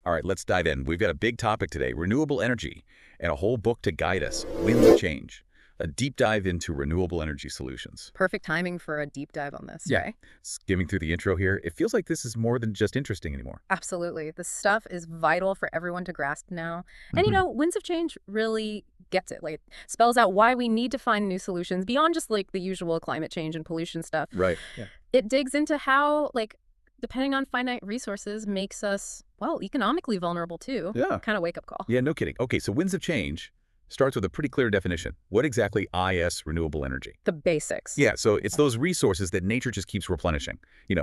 All right, let's dive in. We've got a big topic today, renewable energy, and a whole book to guide us, Winds of Change, a deep dive into renewable energy solutions. Perfect timing for a deep dive on this, Yeah. right? Skimming through the intro here, it feels like this is more than just interesting anymore. Absolutely. This stuff is vital for everyone to grasp now. And Mhm. Winds of Change really gets it. Like, spells out why we need to find new solutions beyond just like the usual climate change and pollution stuff. Right. Yeah. It digs into how, like, depending on finite resources makes us, well, economically vulnerable too. Yeah. Kind of wake up call. Yeah, no kidding. Okay, so Winds of Change starts with a pretty clear definition. What exactly is renewable energy? The basics. Yeah, so it's those resources that nature just keeps replenishing.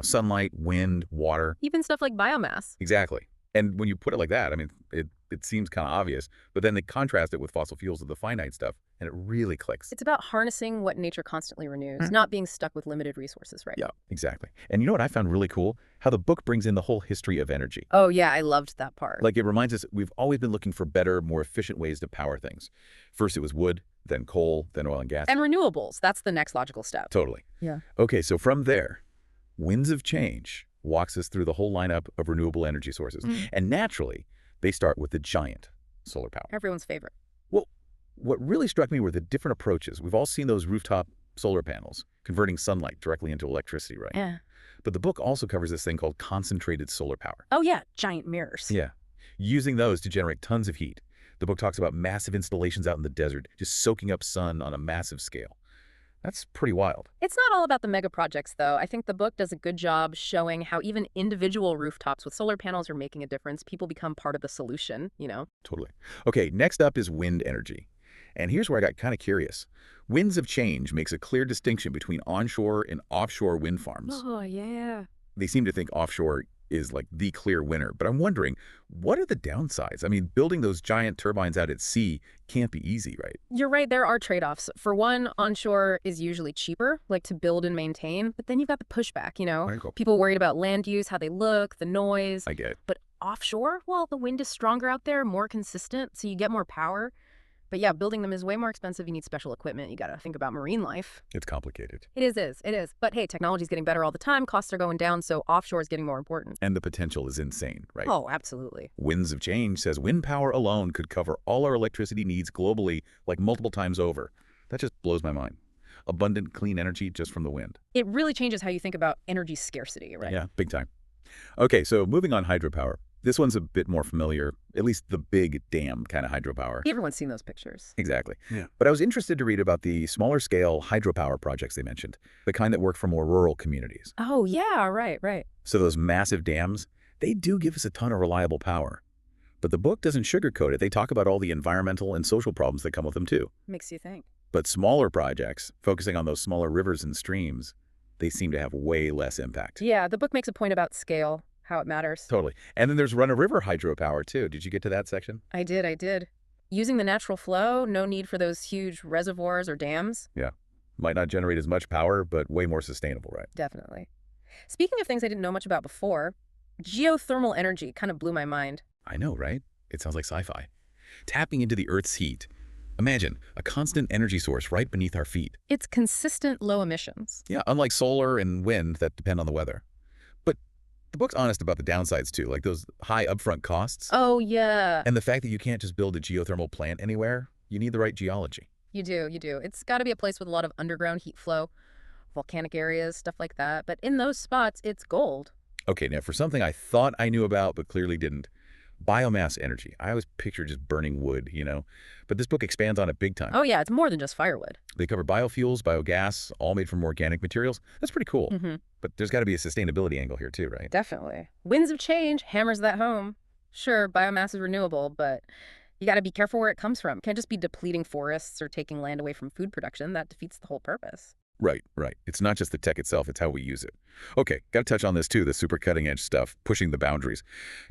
Sunlight, wind, water. Even stuff like biomass. Exactly. And when you put it like that, I mean, it seems kind of obvious, but then they contrast it with fossil fuels of the finite stuff, and it really clicks. It's about harnessing what nature constantly renews, not being stuck with limited resources, right? Yeah, exactly. And you know what I found really cool? How the book brings in the whole history of energy. Oh, yeah, I loved that part. Like, it reminds us we've always been looking for better, more efficient ways to power things. First it was wood, then coal, then oil and gas. And renewables, that's the next logical step. Totally. Yeah. Okay, so from there, Winds of Change walks us through the whole lineup of renewable energy sources. And naturally, they start with the giant, solar power. Everyone's favorite. Well, what really struck me were the different approaches. We've all seen those rooftop solar panels converting sunlight directly into electricity, right? Yeah. But the book also covers this thing called concentrated solar power. Oh, yeah, giant mirrors. Yeah. Using those to generate tons of heat. The book talks about massive installations out in the desert, just soaking up sun on a massive scale. That's pretty wild. It's not all about the mega projects, though. I think the book does a good job showing how even individual rooftops with solar panels are making a difference. People become part of the solution. Totally. Okay, next up is wind energy. And here's where I got kind of curious. Winds of Change makes a clear distinction between onshore and offshore wind farms. Oh, yeah. They seem to think offshore is like the clear winner, but I'm wondering, what are the downsides? I mean, building those giant turbines out at sea can't be easy, right? You're right, there are trade-offs. For one, onshore is usually cheaper, like to build and maintain, but then you've got the pushback. There you go. People worried about land use, how they look, the noise. I get it. But offshore, well, the wind is stronger out there, more consistent, so you get more power. But yeah, building them is way more expensive. You need special equipment. You got to think about marine life. It's complicated. It is. But hey, technology's getting better all the time. Costs are going down, so offshore is getting more important. And the potential is insane, right? Oh, absolutely. Winds of Change says wind power alone could cover all our electricity needs globally, like multiple times over. That just blows my mind. Abundant, clean energy just from the wind. It really changes how you think about energy scarcity, right? Yeah, big time. Okay, so moving on hydropower. This one's a bit more familiar, at least the big dam kind of hydropower. Everyone's seen those pictures. Exactly. Yeah. But I was interested to read about the smaller scale hydropower projects they mentioned, the kind that work for more rural communities. Oh, yeah, right. So those massive dams, they do give us a ton of reliable power. But the book doesn't sugarcoat it. They talk about all the environmental and social problems that come with them too. Makes you think. But smaller projects, focusing on those smaller rivers and streams, they seem to have way less impact. Yeah, the book makes a point about scale, how it matters. Totally. And then there's run-of-river hydropower too. Did you get to that section? I did. Using the natural flow, no need for those huge reservoirs or dams. Yeah. Might not generate as much power, but way more sustainable, right? Definitely. Speaking of things I didn't know much about before, geothermal energy kind of blew my mind. I know, right? It sounds like sci-fi. Tapping into the Earth's heat. Imagine a constant energy source right beneath our feet. It's consistent low emissions. Yeah, unlike solar and wind that depend on the weather. But the book's honest about the downsides too, like those high upfront costs. Oh, yeah. And the fact that you can't just build a geothermal plant anywhere. You need the right geology. You do. It's got to be a place with a lot of underground heat flow, volcanic areas, stuff like that. But in those spots, it's gold. Okay, now for something I thought I knew about but clearly didn't. Biomass energy. I always picture just burning wood, But this book expands on it big time. Oh, yeah, it's more than just firewood. They cover biofuels, biogas, all made from organic materials. That's pretty cool. But there's got to be a sustainability angle here too, right? Definitely. Winds of Change hammers that home. Sure, biomass is renewable, but you got to be careful where it comes from. Can't just be depleting forests or taking land away from food production. That defeats the whole purpose. Right. It's not just the tech itself, it's how we use it. Okay, got to touch on this too, the super cutting edge stuff, pushing the boundaries.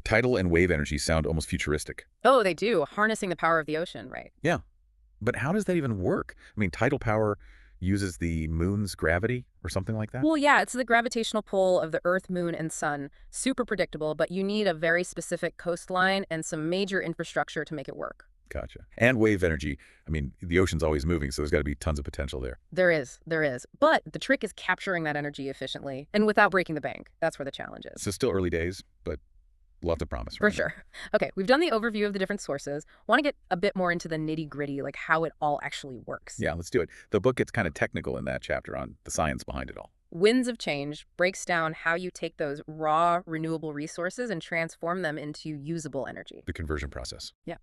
Tidal and wave energy sound almost futuristic. Oh, they do. Harnessing the power of the ocean, right? Yeah. But how does that even work? I mean, tidal power uses the moon's gravity or something like that? Well, yeah, it's the gravitational pull of the Earth, Moon, and Sun. Super predictable, but you need a very specific coastline and some major infrastructure to make it work. Gotcha. And wave energy. I mean, the ocean's always moving, so there's got to be tons of potential there. There is. But the trick is capturing that energy efficiently and without breaking the bank. That's where the challenge is. So still early days, but Lots of promise For around that. sure. Okay, we've done the overview of the different sources. Want to get a bit more into the nitty-gritty, like how it all actually works. Yeah, let's do it. The book gets kind of technical in that chapter on the science behind it all. Winds of Change breaks down how you take those raw, renewable resources and transform them into usable energy. The conversion process. Yeah.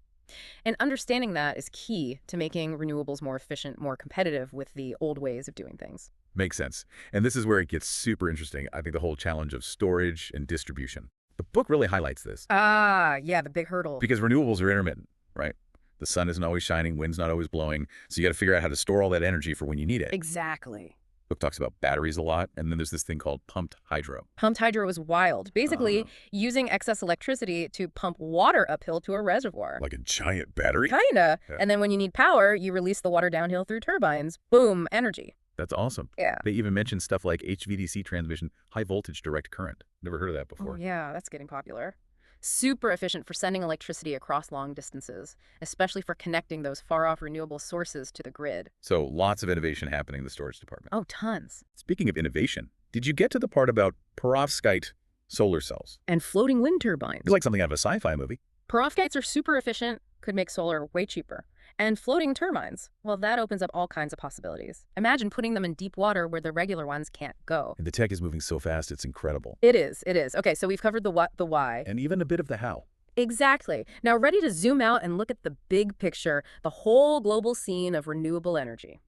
And understanding that is key to making renewables more efficient, more competitive with the old ways of doing things. Makes sense. And this is where it gets super interesting. I think the whole challenge of storage and distribution. The book really highlights this Ah, yeah, the big hurdle. because renewables are intermittent, right? The sun isn't always shining, wind's not always blowing, so you got to figure out how to store all that energy for when you need it. Exactly. Book talks about batteries a lot, and then there's this thing called pumped hydro. Pumped hydro is wild. Basically, using excess electricity to pump water uphill to a reservoir. Like a giant battery? Kinda. Yeah. And then when you need power, you release the water downhill through turbines. Boom, energy. That's awesome. Yeah. They even mention stuff like HVDC transmission, high voltage direct current. Never heard of that Oh, before. yeah, that's getting popular. Super efficient for sending electricity across long distances, especially for connecting those far-off renewable sources to the grid. So lots of innovation happening in the storage department. Oh, tons. Speaking of innovation, did you get to the part about perovskite solar cells? And floating wind turbines. It's like something out of a sci-fi movie. Perovskites are super efficient, could make solar way cheaper. And floating turbines, well, that opens up all kinds of possibilities. Imagine putting them in deep water where the regular ones can't go. And the tech is moving so fast, it's incredible. It is, it is. Okay, so we've covered the what, the why. And even a bit of the how. Exactly. Now ready to zoom out and look at the big picture, the whole global scene of renewable energy.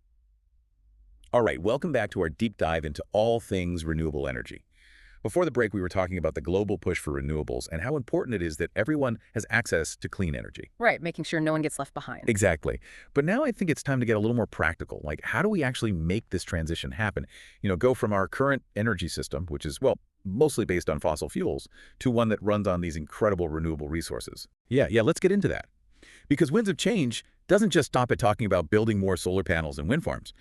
All right, welcome back to our deep dive into all things renewable energy. Before the break, we were talking about the global push for renewables and how important it is that everyone has access to clean energy. Right, making sure no one gets left behind. Exactly. But now I think it's time to get a little more practical. Like, how do we actually make this transition happen? Go from our current energy system, which is, well, mostly based on fossil fuels, to one that runs on these incredible renewable resources. Yeah, let's get into that. Because Winds of Change doesn't just stop at talking about building more solar panels and wind farms.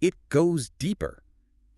It goes deeper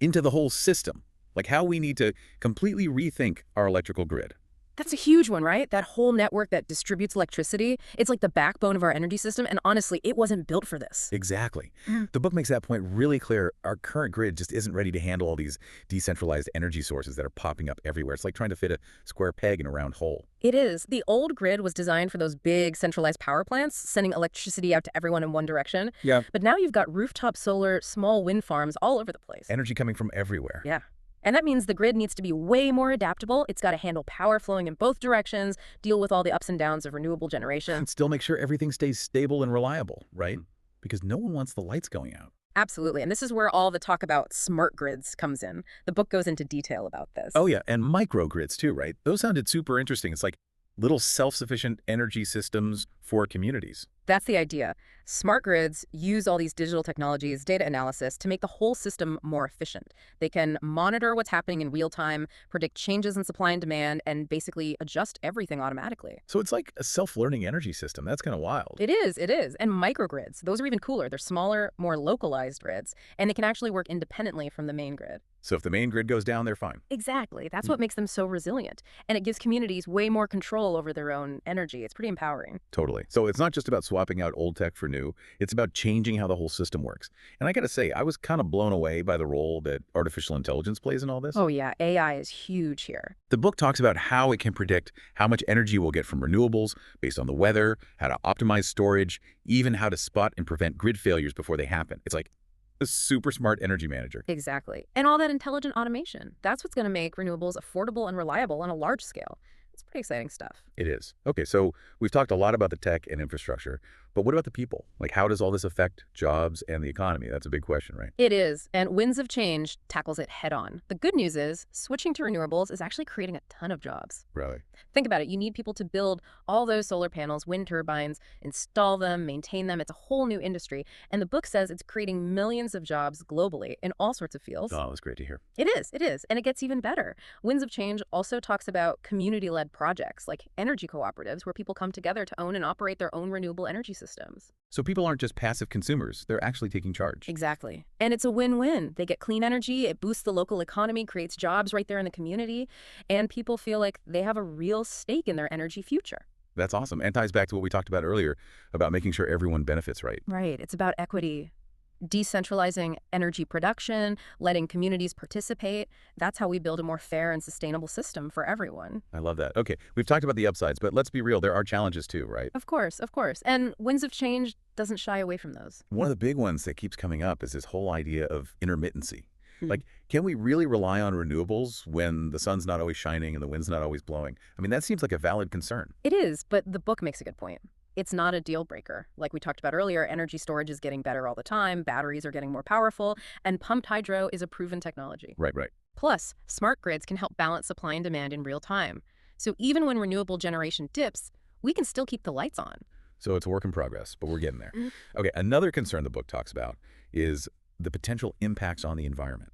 into the whole system, like how we need to completely rethink our electrical grid. That's a huge one, right? That whole network that distributes electricity, it's like the backbone of our energy system, and honestly, it wasn't built for this. Exactly. Mm. The book makes that point really clear. Our current grid just isn't ready to handle all these decentralized energy sources that are popping up everywhere. It's like trying to fit a square peg in a round hole. It is. The old grid was designed for those big centralized power plants, sending electricity out to everyone in one direction. Yeah. But now you've got rooftop solar, small wind farms all over the place. Energy coming from everywhere. Yeah. And that means the grid needs to be way more adaptable. It's got to handle power flowing in both directions, deal with all the ups and downs of renewable generation. And still make sure everything stays stable and reliable, right? Because no one wants the lights going out. Absolutely. And this is where all the talk about smart grids comes in. The book goes into detail about this. Oh, yeah. And microgrids, too, right? Those sounded super interesting. It's like little self-sufficient energy systems for communities. That's the idea. Smart grids use all these digital technologies, data analysis, to make the whole system more efficient. They can monitor what's happening in real time, predict changes in supply and demand, and basically adjust everything automatically. So it's like a self-learning energy system. That's kind of wild. It is, it is. And microgrids, those are even cooler. They're smaller, more localized grids, and they can actually work independently from the main grid. So if the main grid goes down, they're fine. Exactly. That's what makes them so resilient. And it gives communities way more control over their own energy. It's pretty empowering. Totally. So it's not just about swapping out old tech for new. It's about changing how the whole system works. And I got to say, I was kind of blown away by the role that artificial intelligence plays in all this. Oh yeah, AI is huge here. The book talks about how it can predict how much energy we'll get from renewables based on the weather, how to optimize storage, even how to spot and prevent grid failures before they happen. It's like a super smart energy manager. Exactly. And all that intelligent automation. That's what's going to make renewables affordable and reliable on a large scale. It's pretty exciting stuff. It is. Okay, so we've talked a lot about the tech and infrastructure, but what about the people? Like, how does all this affect jobs and the economy? That's a big question, right? It is, and Winds of Change tackles it head on. The good news is, switching to renewables is actually creating a ton of jobs. Really? Think about it. You need people to build all those solar panels, wind turbines, install them, maintain them. It's a whole new industry. And the book says it's creating millions of jobs globally in all sorts of fields. Oh, that's great to hear. It is, it is. And it gets even better. Winds of Change also talks about community-led projects like energy cooperatives where people come together to own and operate their own renewable energy systems. So people aren't just passive consumers, they're actually taking charge. Exactly. And it's a win-win. They get clean energy, it boosts the local economy, creates jobs right there in the community, and people feel like they have a real stake in their energy future. That's awesome. And ties back to what we talked about earlier about making sure everyone benefits, right? Right. It's about equity. Decentralizing energy production, letting communities participate, that's how we build a more fair and sustainable system for everyone. I love that. Okay, we've talked about the upsides, but let's be real, there are challenges too, right? Of course, of course. And Winds of Change doesn't shy away from those. One of the big ones that keeps coming up is this whole idea of intermittency. Hmm. Like, can we really rely on renewables when the sun's not always shining and the wind's not always blowing? I mean, that seems like a valid concern. It is, but the book makes a good point. It's not a deal breaker. Like we talked about earlier, energy storage is getting better all the time, batteries are getting more powerful, and pumped hydro is a proven technology. Right, right. Plus, smart grids can help balance supply and demand in real time. So even when renewable generation dips, we can still keep the lights on. So it's a work in progress, but we're getting there. Mhm. Okay, another concern the book talks about is the potential impacts on the environment.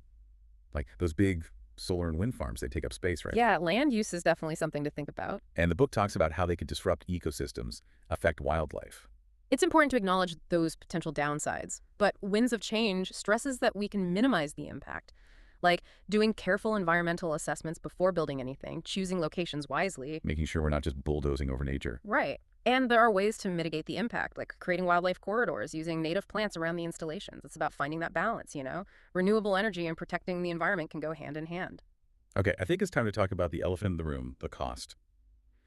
Like those big solar and wind farms, they take up space, right? Yeah, land use is definitely something to think about. And the book talks about how they could disrupt ecosystems, affect wildlife. It's important to acknowledge those potential downsides, but Winds of Change stresses that we can minimize the impact, like doing careful environmental assessments before building anything, choosing locations wisely. Making sure we're not just bulldozing over nature. Right. And there are ways to mitigate the impact, like creating wildlife corridors, using native plants around the installations. It's about finding that balance, you know? Renewable energy and protecting the environment can go hand in hand. Okay, I think it's time to talk about the elephant in the room, the cost.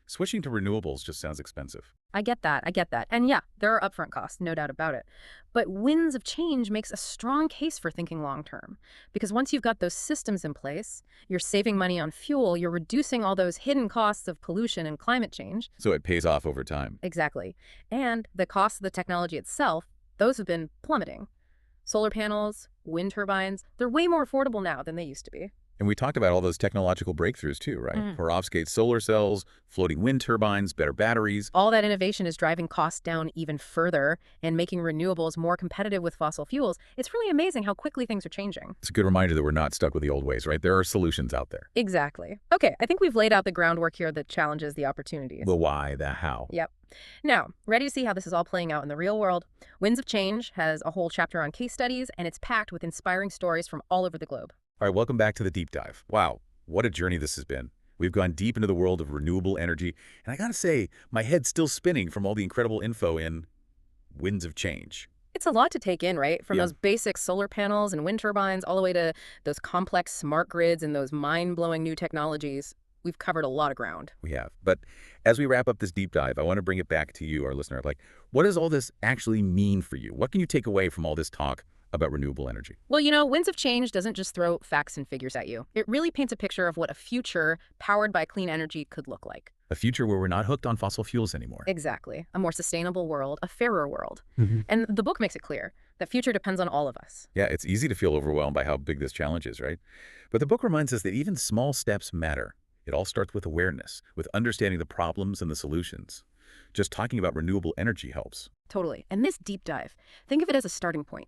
Switching to renewables just sounds expensive. I get that. I get that. And yeah, there are upfront costs, no doubt about it. But Winds of Change makes a strong case for thinking long term. Because once you've got those systems in place, you're saving money on fuel, you're reducing all those hidden costs of pollution and climate change. So it pays off over time. Exactly. And the cost of the technology itself, those have been plummeting. Solar panels, wind turbines, they're way more affordable now than they used to be. And we talked about all those technological breakthroughs too, right? Mm. Perovskite solar cells, floating wind turbines, better batteries. All that innovation is driving costs down even further and making renewables more competitive with fossil fuels. It's really amazing how quickly things are changing. It's a good reminder that we're not stuck with the old ways, right? There are solutions out there. Exactly. Okay, I think we've laid out the groundwork here that challenges the opportunities. The why, the how. Yep. Now, ready to see how this is all playing out in the real world? Winds of Change has a whole chapter on case studies, and it's packed with inspiring stories from all over the globe. All right, welcome back to the deep dive. Wow, what a journey this has been. We've gone deep into the world of renewable energy, and I gotta say, my head's still spinning from all the incredible info in Winds of Change. It's a lot to take in, right? From Yeah. those basic solar panels and wind turbines all the way to those complex smart grids and those mind-blowing new technologies. We've covered a lot of ground. We have. But as we wrap up this deep dive, I want to bring it back to you, our listener. Like, what does all this actually mean for you? What can you take away from all this talk about renewable energy? Well, you know, Winds of Change doesn't just throw facts and figures at you. It really paints a picture of what a future powered by clean energy could look like. A future where we're not hooked on fossil fuels anymore. Exactly. A more sustainable world, a fairer world. Mhm. And the book makes it clear that future depends on all of us. Yeah, it's easy to feel overwhelmed by how big this challenge is, right? But the book reminds us that even small steps matter. It all starts with awareness, with understanding the problems and the solutions. Just talking about renewable energy helps. Totally. And this deep dive, think of it as a starting point.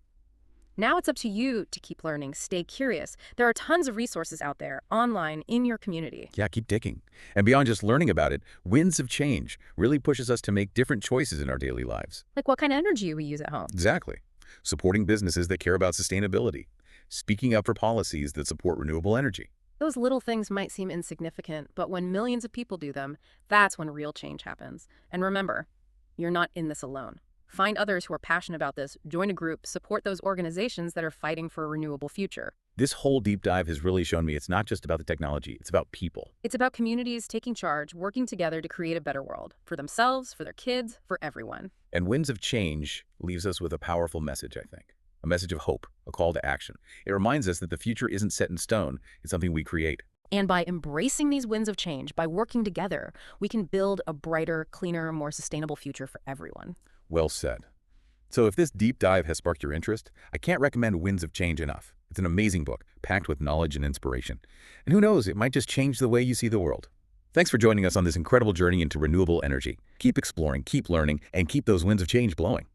Now it's up to you to keep learning, stay curious. There are tons of resources out there, online, in your community. Yeah, keep digging. And beyond just learning about it, Winds of Change really pushes us to make different choices in our daily lives. Like what kind of energy we use at home. Exactly. Supporting businesses that care about sustainability. Speaking up for policies that support renewable energy. Those little things might seem insignificant, but when millions of people do them, that's when real change happens. And remember, you're not in this alone. Find others who are passionate about this, join a group, support those organizations that are fighting for a renewable future. This whole deep dive has really shown me it's not just about the technology, it's about people. It's about communities taking charge, working together to create a better world. For themselves, for their kids, for everyone. And Winds of Change leaves us with a powerful message, I think. A message of hope, a call to action. It reminds us that the future isn't set in stone, it's something we create. And by embracing these winds of change, by working together, we can build a brighter, cleaner, more sustainable future for everyone. Well said. So if this deep dive has sparked your interest, I can't recommend Winds of Change enough. It's an amazing book, packed with knowledge and inspiration. And who knows, it might just change the way you see the world. Thanks for joining us on this incredible journey into renewable energy. Keep exploring, keep learning, and keep those winds of change blowing.